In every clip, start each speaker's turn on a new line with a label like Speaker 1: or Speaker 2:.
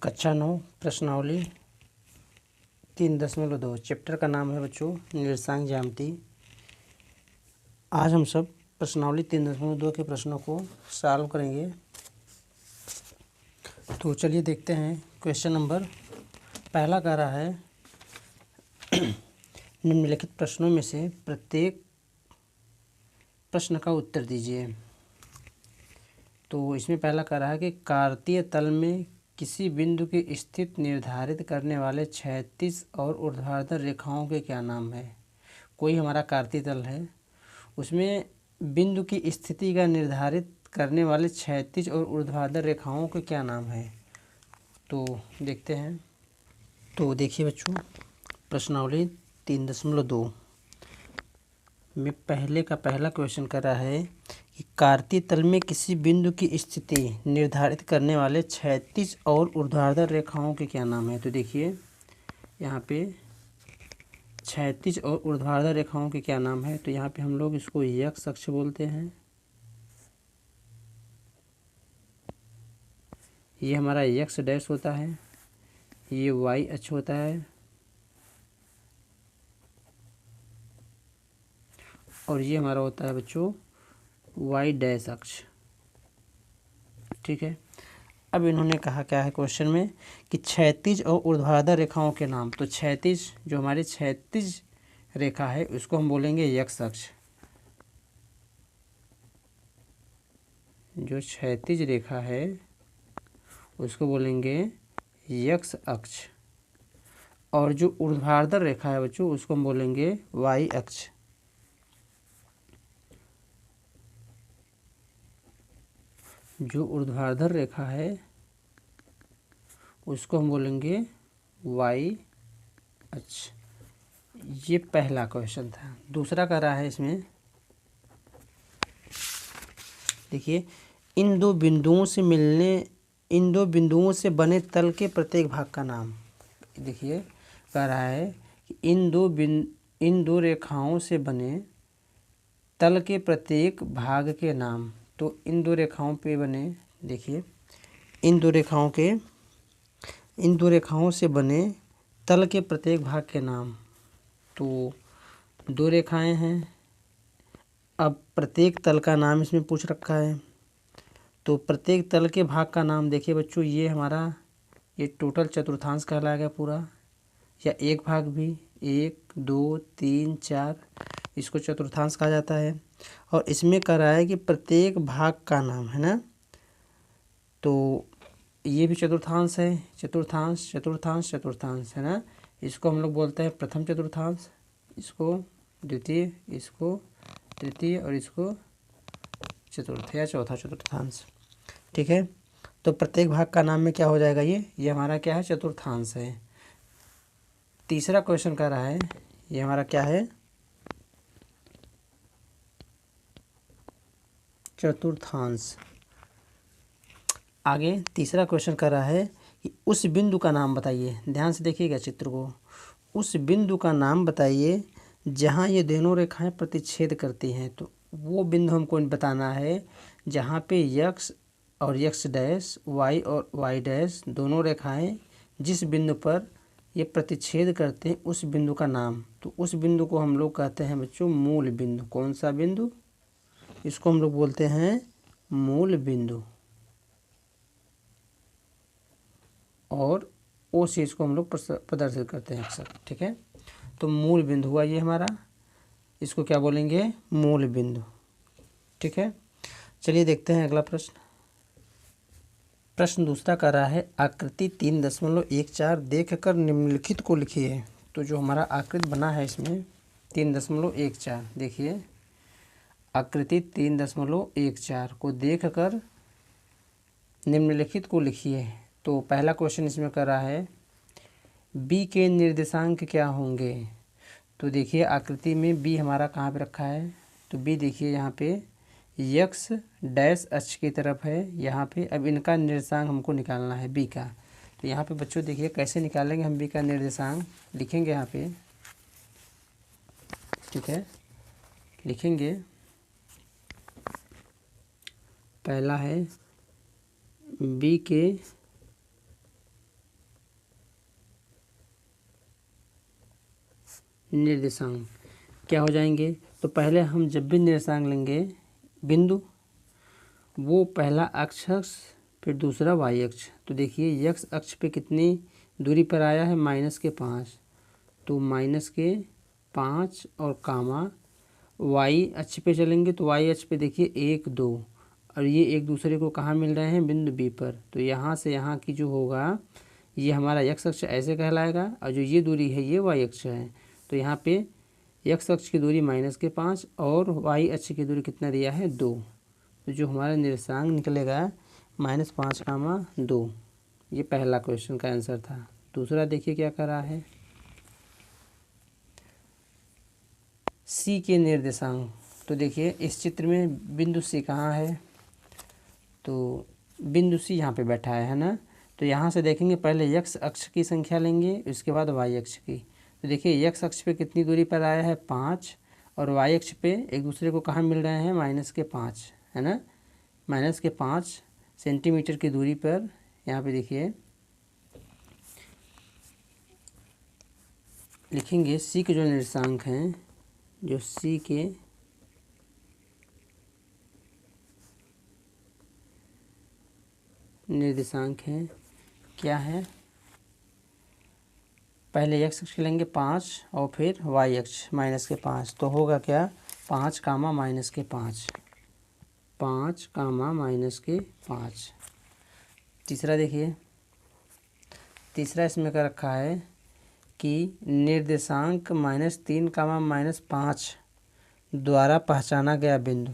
Speaker 1: कक्षा 9 प्रश्नावली 3.2 चैप्टर का नाम है बच्चों निर्देशांक ज्यामिति। आज हम सब प्रश्नावली 3.2 के प्रश्नों को सॉल्व करेंगे। तो चलिए देखते हैं। क्वेश्चन नंबर पहला कह रहा है निम्नलिखित प्रश्नों में से प्रत्येक प्रश्न का उत्तर दीजिए। तो इसमें पहला कह रहा है कि कार्तीय तल में किसी बिंदु की स्थिति निर्धारित करने वाले क्षैतिज और ऊर्ध्वाधर रेखाओं के क्या नाम है। कोई हमारा कार्तीय तल है, उसमें बिंदु की स्थिति का निर्धारित करने वाले क्षैतिज और ऊर्ध्वाधर रेखाओं के क्या नाम है। तो देखते हैं। तो देखिए बच्चों, प्रश्नावली 3.2 में पहला क्वेश्चन कर रहा है कि कार्तीय तल में किसी बिंदु की स्थिति निर्धारित करने वाले क्षैतिज और ऊर्ध्वाधर रेखाओं के क्या नाम है। तो देखिए यहाँ पे क्षैतिज और ऊर्ध्वाधर रेखाओं के क्या नाम है। तो यहाँ पे हम लोग इसको एक्स अक्ष बोलते हैं, ये हमारा एक्स डैश होता है, ये वाई अक्ष होता है और ये हमारा होता है बच्चों वाई डैश अक्ष। ठीक है। अब इन्होंने कहा क्या है क्वेश्चन में कि क्षैतिज और ऊर्ध्वाधर रेखाओं के नाम। तो क्षैतिज, जो हमारी क्षैतिज रेखा है उसको हम बोलेंगे एक्स अक्ष। जो क्षैतिज रेखा है उसको बोलेंगे एक्स अक्ष, और जो ऊर्ध्वाधर रेखा है बच्चों उसको हम बोलेंगे वाई अक्ष। जो ऊर्ध्वाधर रेखा है उसको हम बोलेंगे वाई अक्ष। ये पहला क्वेश्चन था। दूसरा कर रहा है इसमें, देखिए इन दो बिंदुओं से बने तल के प्रत्येक भाग का नाम। देखिए कह रहा है कि इन दो रेखाओं से बने तल के प्रत्येक भाग के नाम। तो इन दो रेखाओं पे बने, देखिए इन दो रेखाओं से बने तल के प्रत्येक भाग के नाम। तो दो रेखाएं हैं, अब प्रत्येक तल का नाम इसमें पूछ रखा है। तो प्रत्येक तल के भाग का नाम देखिए बच्चों, ये हमारा ये टोटल चतुर्थांश कहलाएगा पूरा, या एक भाग भी, 1 2 3 4 इसको चतुर्थांश कहा जाता है। और इसमें कह रहा है कि प्रत्येक भाग का नाम है ना। तो ये भी चतुर्थांश है, चतुर्थांश चतुर्थांश चतुर्थांश है ना। इसको हम लोग बोलते हैं प्रथम चतुर्थांश, इसको द्वितीय, इसको तृतीय और इसको चतुर्थ या चौथा चतुर्थांश। ठीक है। तो प्रत्येक भाग का नाम में क्या हो जाएगा, ये हमारा क्या है, चतुर्थांश है। तीसरा क्वेश्चन कह रहा है, ये हमारा क्या है, चतुर्थांश। आगे तीसरा क्वेश्चन कर रहा है कि उस बिंदु का नाम बताइए। ध्यान से देखिएगा चित्र को। उस बिंदु का नाम बताइए जहाँ ये दोनों रेखाएं प्रतिच्छेद करती हैं। तो वो बिंदु हमको बताना है जहाँ पे यक्स और यक्स डैश, वाई और वाई डैश दोनों रेखाएं जिस बिंदु पर ये प्रतिच्छेद करते हैं उस बिंदु का नाम। तो उस बिंदु को हम लोग कहते हैं बच्चों मूल बिंदु। कौन सा बिंदु, इसको हम लोग बोलते हैं मूल बिंदु। और ओ से इसको हम लोग प्रदर्शित करते हैं अक्सर। ठीक है। तो मूल बिंदु हुआ ये हमारा, इसको क्या बोलेंगे, मूल बिंदु। ठीक है। चलिए देखते हैं अगला प्रश्न। प्रश्न दूसरा कर रहा है आकृति 3.14 देखकर निम्नलिखित को लिखिए। तो जो हमारा आकृति बना है इसमें 3.14, देखिए आकृति 3.14 को देखकर निम्नलिखित को लिखिए। तो पहला क्वेश्चन इसमें कर रहा है बी के निर्देशांक क्या होंगे। तो देखिए आकृति में बी हमारा कहाँ पे रखा है। तो बी देखिए यहाँ पे यक्स डैश अक्ष की तरफ है यहाँ पे। अब इनका निर्देशांक हमको निकालना है बी का। तो यहाँ पे बच्चों देखिए कैसे निकालेंगे हम बी का निर्देशांक, लिखेंगे यहाँ पे। ठीक है, लिखेंगे पहला है बी के निर्देशांक क्या हो जाएंगे। तो पहले हम जब भी निर्देशांक लेंगे बिंदु, वो पहला अक्ष फिर दूसरा वाई अक्ष। तो देखिए x अक्ष पे कितनी दूरी पर आया है, -5, तो -5 और कामा वाई अक्ष पे चलेंगे तो वाई अक्ष पे देखिए 1 2, और ये एक दूसरे को कहाँ मिल रहे हैं, बिंदु बी पर। तो यहाँ से यहाँ की जो होगा ये हमारा x अक्ष ऐसे कहलाएगा, और जो ये दूरी है ये y अक्ष है। तो यहाँ पे x अक्ष की दूरी -5 और y अक्ष की दूरी कितना दिया है, 2। तो जो हमारा निर्देशांक निकलेगा -5, 2। ये पहला क्वेश्चन का आंसर था। दूसरा देखिए क्या कर रहा है, C के निर्देशांक। तो देखिए इस चित्र में बिंदु C कहाँ है, तो बिंदु C यहाँ पे बैठा है ना। तो यहाँ से देखेंगे पहले x अक्ष की संख्या लेंगे, उसके बाद y अक्ष की। तो देखिए x अक्ष पे कितनी दूरी पर आया है, 5, और y अक्ष पे एक दूसरे को कहाँ मिल रहे हैं, -5 है ना। -5 सेंटीमीटर की दूरी पर यहाँ पे देखिए लिखेंगे C के जो निर्देशांक हैं, जो C के निर्देशांक हैं क्या है, पहले x अक्ष लेंगे 5 और फिर y अक्ष -5। तो होगा क्या, 5, -5, 5, -5। तीसरा देखिए, तीसरा इसमें क्या रखा है कि निर्देशांक -3, -5 द्वारा पहचाना गया बिंदु।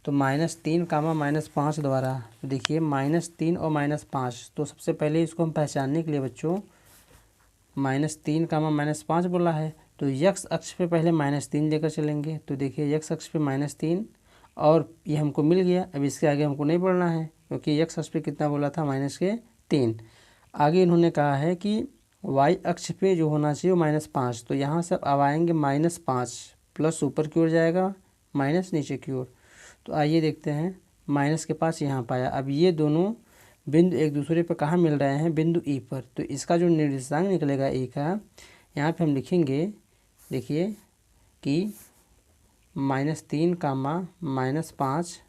Speaker 1: तो -3, -5 द्वारा, देखिए -3 और -5, तो सबसे पहले इसको हम पहचानने के लिए बच्चों -3, -5 बोला है, तो x अक्ष पे पहले -3 लेकर चलेंगे। तो देखिए x अक्ष पे -3 और ये हमको मिल गया। अब इसके आगे हमको नहीं बढ़ना है क्योंकि x अक्ष पे कितना बोला था, -3। आगे इन्होंने कहा है कि y अक्ष पे जो होना चाहिए वो -5। तो यहाँ से अब आएंगे -5, प्लस ऊपर की ओर जाएगा, माइनस नीचे की ओर। तो आइए देखते हैं, माइनस के पास यहाँ पाया। अब ये दोनों बिंदु एक दूसरे पर कहाँ मिल रहे हैं, बिंदु ई पर। तो इसका जो निर्देशांक निकलेगा ई का, यहाँ पे हम लिखेंगे देखिए कि -3, -5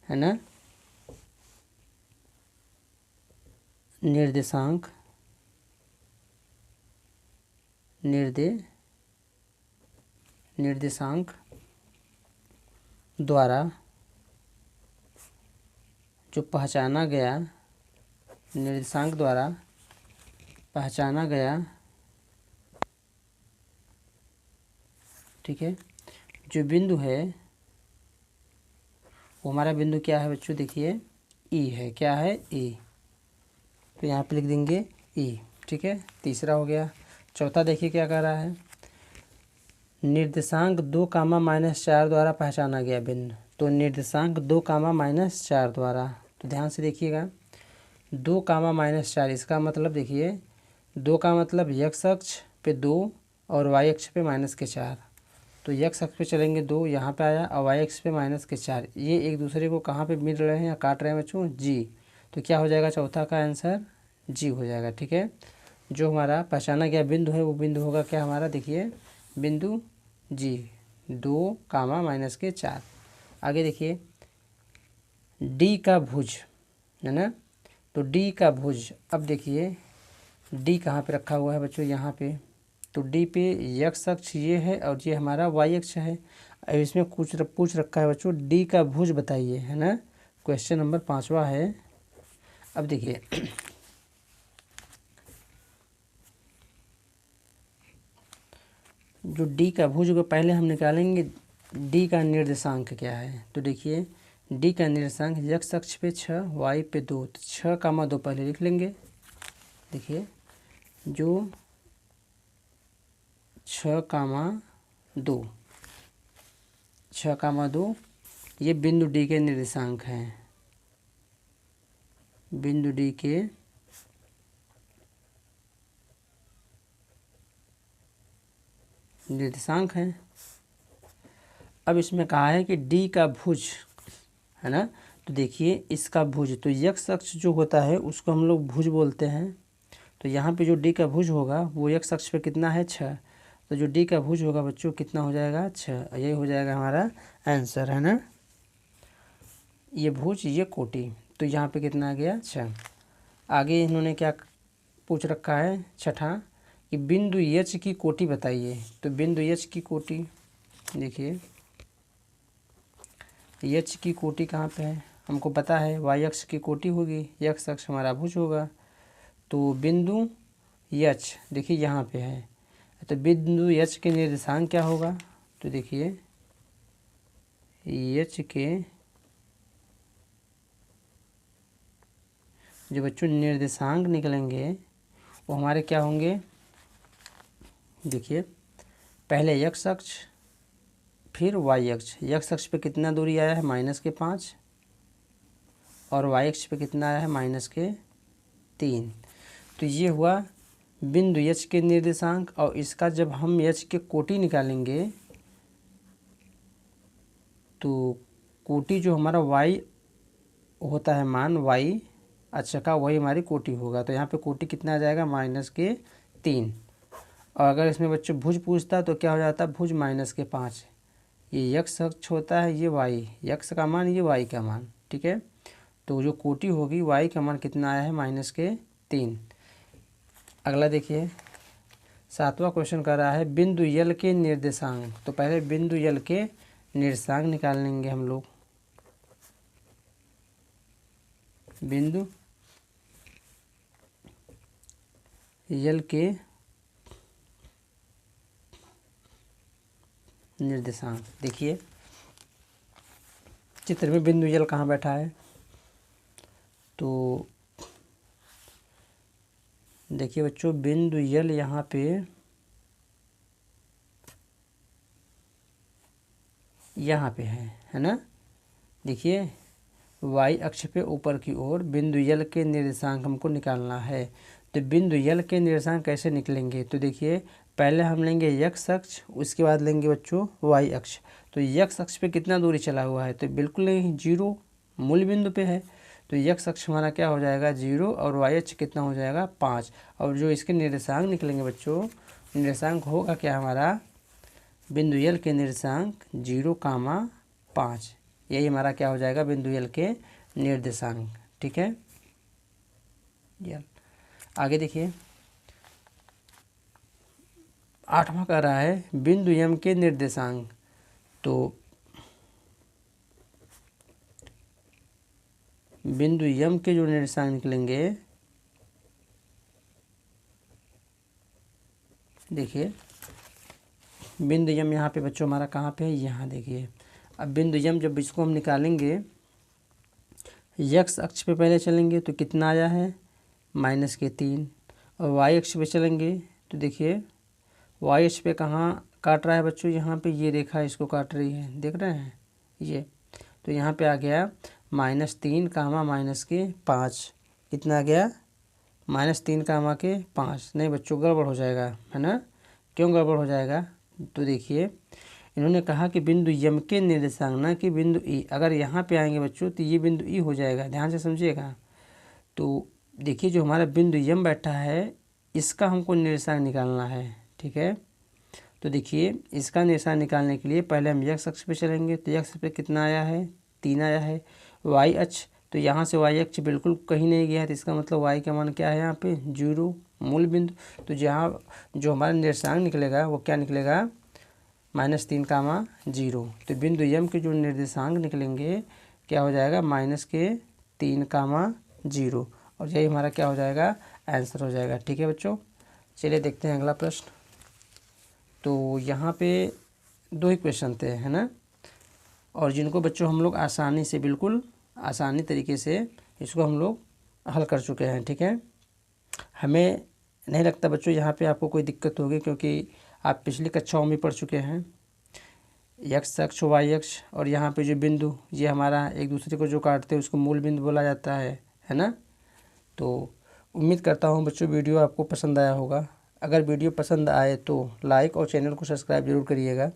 Speaker 1: है ना, निर्देशांक निर्देशांक द्वारा जो पहचाना गया, निर्देशांक द्वारा पहचाना गया, ठीक है, जो बिंदु है वो हमारा बिंदु क्या है बच्चों, देखिए ई है। क्या है, ई। तो यहाँ पे लिख देंगे ई, ठीक है। तीसरा हो गया। चौथा देखिए क्या कह रहा है, निर्देशांक 2, -4 द्वारा पहचाना गया बिंदु। तो निर्देशांक 2, -4 द्वारा, तो ध्यान से देखिएगा, 2, -4, इसका मतलब देखिए 2 का मतलब x अक्ष पे 2 और y अक्ष पे -4। तो x अक्ष पे चलेंगे 2, यहाँ पे आया, और y अक्ष पे -4। ये एक दूसरे को कहाँ पे मिल रहे हैं या काट रहे हैं बच्चों, जी। तो क्या हो जाएगा, चौथा का आंसर जी हो जाएगा, ठीक है। जो हमारा पहचाना गया बिंदु है वो बिंदु होगा क्या हमारा, देखिए बिंदु जी, 2, -4। आगे देखिए डी का भुज है ना। तो डी का भुज, अब देखिए डी कहाँ पे रखा हुआ है बच्चों, यहाँ पे। तो डी पे x अक्ष ये है और ये हमारा y अक्ष है। अब इसमें कुछ पूछ रखा है बच्चों, डी का भुज बताइए, है ना। क्वेश्चन नंबर 5वां है। अब देखिए जो डी का भुज को पहले हम निकालेंगे, डी का निर्देशांक क्या है। तो देखिए डी का निर्देशांक x अक्ष पे 6, y पे 2। तो 6, 2 पहले लिख लेंगे। देखिए जो 6, 2 ये बिंदु डी के निर्देशांक हैं, बिंदु डी के निर्देशांक हैं। अब इसमें कहा है कि डी का भुज है ना। तो देखिए इसका भुज, तो x अक्ष जो होता है उसको हम लोग भुज बोलते हैं। तो यहाँ पे जो डी का भुज होगा वो x अक्ष पे कितना है 6, तो जो डी का भुज होगा बच्चों कितना हो जाएगा 6, यही हो जाएगा हमारा आंसर, है ना। ये भुज ये कोटि, तो यहाँ पे कितना आ गया 6। आगे इन्होंने क्या पूछ रखा है छठा कि बिंदु एच की कोटि बताइए। तो बिंदु एच की कोटि देखिए, एच की कोटि कहाँ पे है, हमको पता है वाई अक्ष की कोटि होगी, एक्स अक्ष हमारा भुज होगा। तो बिंदु एच देखिए यहाँ पे है, तो बिंदु एच के निर्देशांक क्या होगा, तो देखिए एच के जो बच्चों निर्देशांक निकलेंगे वो हमारे क्या होंगे, देखिए पहले एक्स अक्ष फिर वाई अक्ष। एक्स अक्ष पे कितना दूरी आया है -5 और वाई अक्ष पे कितना आया है -3। तो ये हुआ बिंदु एच के निर्देशांक। और इसका जब हम एच के कोटि निकालेंगे तो कोटि जो हमारा वाई होता है मान वाई अक्ष का वही हमारी कोटि होगा। तो यहाँ पे कोटि कितना आ जाएगा -3। और अगर इसमें बच्चों भुज पूछता तो क्या हो जाता, भुज -5। ये एक्स अक्ष होता है, ये वाई, एक्स का मान ये वाई का मान, ठीक है। तो जो कोटि होगी वाई का मान कितना आया है -3। अगला देखिए 7वां क्वेश्चन कर रहा है बिंदु यल के निर्देशांक। तो पहले बिंदु यल के निर्देशांक निकाल लेंगे हम लोग। बिंदु यल के निर्देशांक देखिए चित्र में बिंदु यल कहाँ बैठा है, तो देखिए बच्चों बिंदु यल यहाँ पे है ना। देखिए वाई अक्ष पे ऊपर की ओर बिंदु यल के निर्देशांक हमको निकालना है। तो बिंदु यल के निर्देशांक कैसे निकलेंगे, तो देखिए पहले हम लेंगे एक्स अक्ष, उसके बाद लेंगे बच्चों वाई अक्ष। तो एक्स अक्ष पे कितना दूरी चला हुआ है, तो बिल्कुल नहीं, 0 मूल बिंदु पे है। तो एक्स अक्ष हमारा क्या हो जाएगा 0 और वाई अक्ष कितना हो जाएगा 5। और जो इसके निर्देशांक निकलेंगे बच्चों, निर्देशांक होगा क्या हमारा, बिंदु यल के निर्देशांक 0,5, यही हमारा क्या हो जाएगा बिंदु यल के निर्देशांक, ठीक है। यल आगे देखिए 8वां कह रहा है बिंदु यम के निर्देशांक। तो बिंदु यम के जो निर्देशांक निकलेंगे, देखिए बिंदु यम यहाँ पे बच्चों हमारा कहाँ पे है, यहाँ देखिए। अब बिंदु यम जब इसको हम निकालेंगे एक्स अक्ष पे पहले चलेंगे तो कितना आया है -3। और वाई अक्ष पे चलेंगे तो देखिए वाई अक्ष पे कहाँ काट रहा है बच्चों, यहाँ पे ये रेखा इसको काट रही है, देख रहे हैं ये। तो यहाँ पे आ गया -3 -5, कितना आ गया -3 5। नहीं बच्चों गड़बड़ हो जाएगा, है ना। क्यों गड़बड़ हो जाएगा, तो देखिए इन्होंने कहा कि बिंदु यम के निर्देशांक, ना कि बिंदु ई। अगर यहाँ पे आएंगे बच्चों तो ये बिंदु ई हो जाएगा, ध्यान से समझिएगा। तो देखिए जो हमारा बिंदु यम बैठा है इसका हमको निर्देशांक निकालना है, ठीक है। तो देखिए इसका निर्देशांक निकालने के लिए पहले हम एक्स अक्ष पे चलेंगे। तो एक्स पे कितना आया है 3 आया है। वाई अक्ष, तो यहाँ से वाई अक्ष बिल्कुल कहीं नहीं गया है, तो इसका मतलब वाई का मान क्या है यहाँ पे 0 मूल बिंदु। तो जहाँ जो हमारा निर्देशांक निकलेगा वो क्या निकलेगा -3,0। तो बिंदु यम के जो निर्देशांक निकलेंगे क्या हो जाएगा -3,0। और यही हमारा क्या हो जाएगा आंसर हो जाएगा, ठीक है बच्चों। चलिए देखते हैं अगला प्रश्न। तो यहाँ पे 2 ही क्वेश्चन थे, है ना, और जिनको बच्चों हम लोग आसानी से, बिल्कुल आसानी तरीके से इसको हम लोग हल कर चुके हैं, ठीक है। हमें नहीं लगता बच्चों यहाँ पे आपको कोई दिक्कत होगी, क्योंकि आप पिछली कक्षाओं में पढ़ चुके हैं। एक्स अक्ष वाई अक्ष और यहाँ पे जो बिंदु ये हमारा एक दूसरे को जो काटते हैं उसको मूल बिंदु बोला जाता है ना। तो उम्मीद करता हूँ बच्चों वीडियो आपको पसंद आया होगा। अगर वीडियो पसंद आए तो लाइक और चैनल को सब्सक्राइब जरूर करिएगा।